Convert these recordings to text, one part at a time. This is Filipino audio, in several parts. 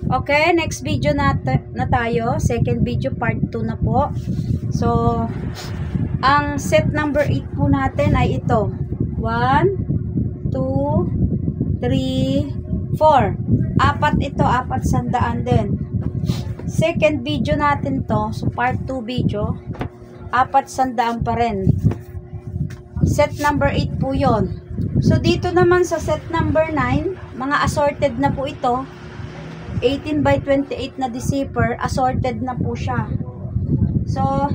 Okay, next video na tayo. Second video, part 2 na po. So, ang set number 8 po natin ay ito. 1, 2, 3, 4. Apat ito, apat sandaan din. Second video natin to. So, part 2 video. Apat sandaan pa rin. Set number 8 po yon. So, dito naman sa set number 9, mga assorted na po ito. 18 by 28 na deceiver, assorted na po siya. So,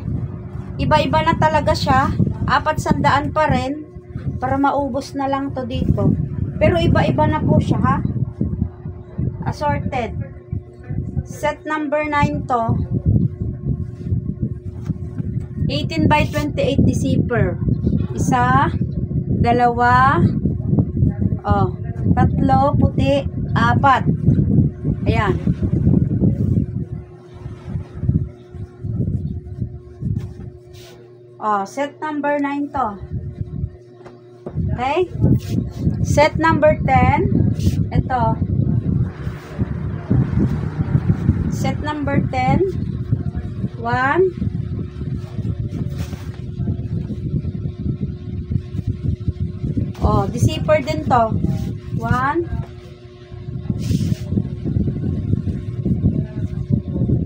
iba-iba na talaga siya. Apat sandaan pa rin para maubos na lang to dito. Pero iba-iba na po siya, ha? Assorted. Set number 9 to. 18 by 28 deceiver. Isa, dalawa, tatlo, puti, apat. Ayan. Set number 9 to. Okay? Set number 10. Ito. Set number 10. 1. Deceiver din to. 1.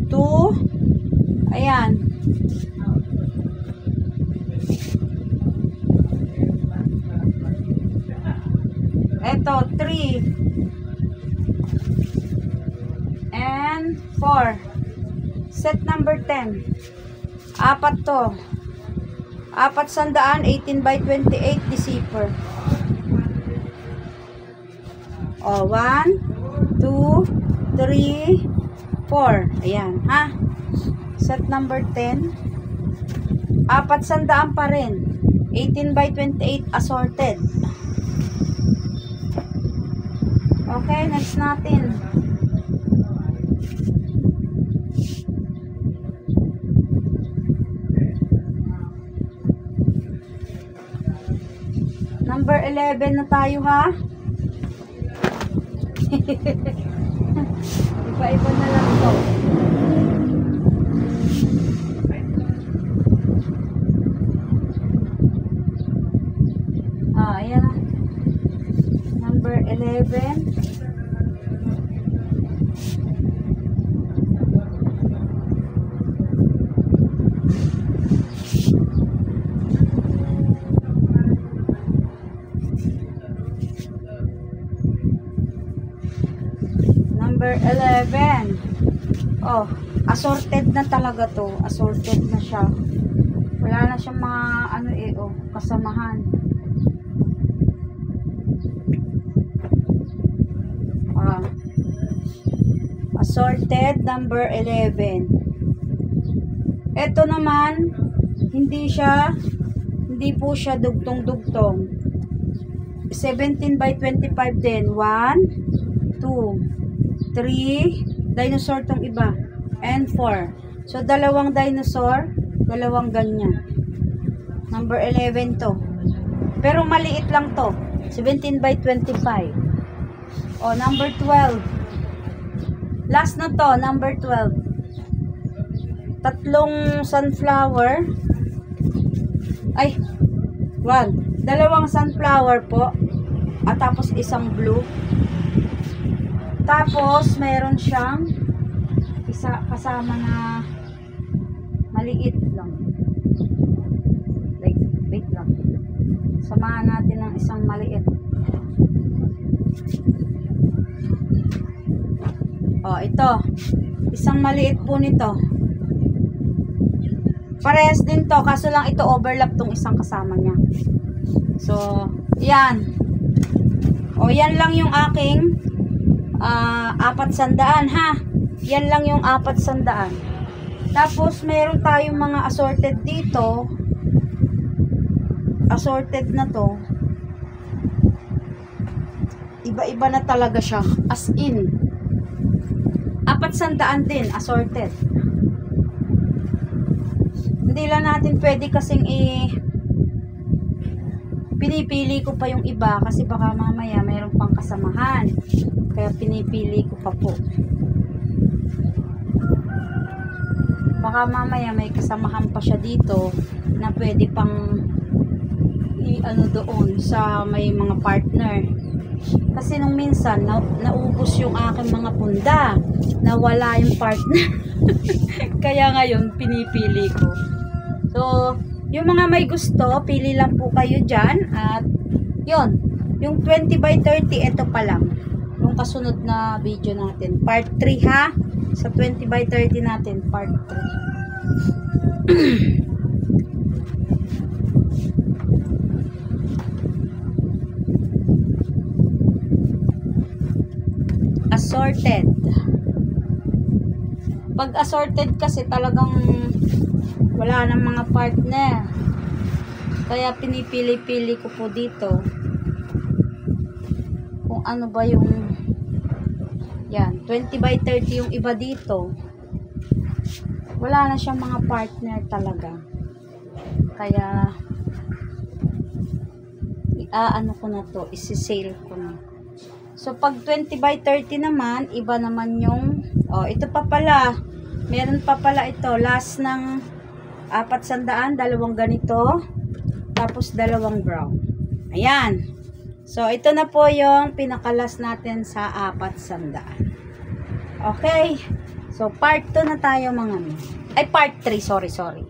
2. Ayan. Ito, 3. And 4. Set number 10. Apat to. Apat sandaan, 18 by 28 deceiver. 1, 2, 3, 4. Ayan, ha? Set number 10. Apat sandaan pa rin. 18 by 28 assorted. Okay, next natin. Number 11 na tayo, ha? Iba-iba na lang to. Ayan na. Number 11. Number 11. Assorted na talaga to. Assorted na siya. Wala na siyang mga kasamahan. Assorted number 11. Ito naman, hindi po siya dugtong-dugtong. 17 by 25 din. 1, 2, 3, dinosaur tong iba, and 4. So, dalawang dinosaur, dalawang ganyan. Number 11 to. Pero maliit lang to. 17 by 25. Number 12. Last na to, number 12. Tatlong sunflower. Dalawang sunflower po. At tapos isang blue. Tapos, meron siyang isa kasama na maliit lang. Wait lang. Samahan natin ng isang maliit. Ito. Isang maliit po nito. Parehas din to. Kaso lang ito overlap tong isang kasama niya. So, yan. Yan lang yung aking apat sandaan, ha? Yan lang yung apat sandaan. Tapos, meron tayong mga assorted dito. Assorted na to. Iba-iba na talaga siya. As in. Apat sandaan din, assorted. Hindi lang natin pwede kasing pinipili ko pa yung iba kasi baka mamaya mayroon pang kasamahan. Kaya pinipili ko pa po. baka mamaya may kasamahan pa siya dito na pwede pang ano doon sa may mga partner. Kasi nung minsan naubos yung aking mga punda, nawala yung partner. Kaya ngayon pinipili ko. So yung mga may gusto, pili lang po kayo dyan. At yun, yung 20 by 30, ito pa lang yung kasunod na video natin, part 3 ha. Sa 20 by 30 natin, part 3. Assorted. Pag assorted kasi talagang wala ng mga partner. Kaya pinipili-pili ko po dito kung ano ba yung yan, 20 by 30 yung iba dito. Wala na siyang mga partner talaga. Kaya ano ko na to, isi-sale ko na. So, pag 20 by 30 naman, iba naman yung, ito pa pala. Meron pa pala ito. Last ng 400, dalawang ganito. Tapos, dalawang brown. Ayan. So, ito na po yung pinakalas natin sa 400. Okay. So, part 2 na tayo mga mi. Ay, part 3. Sorry.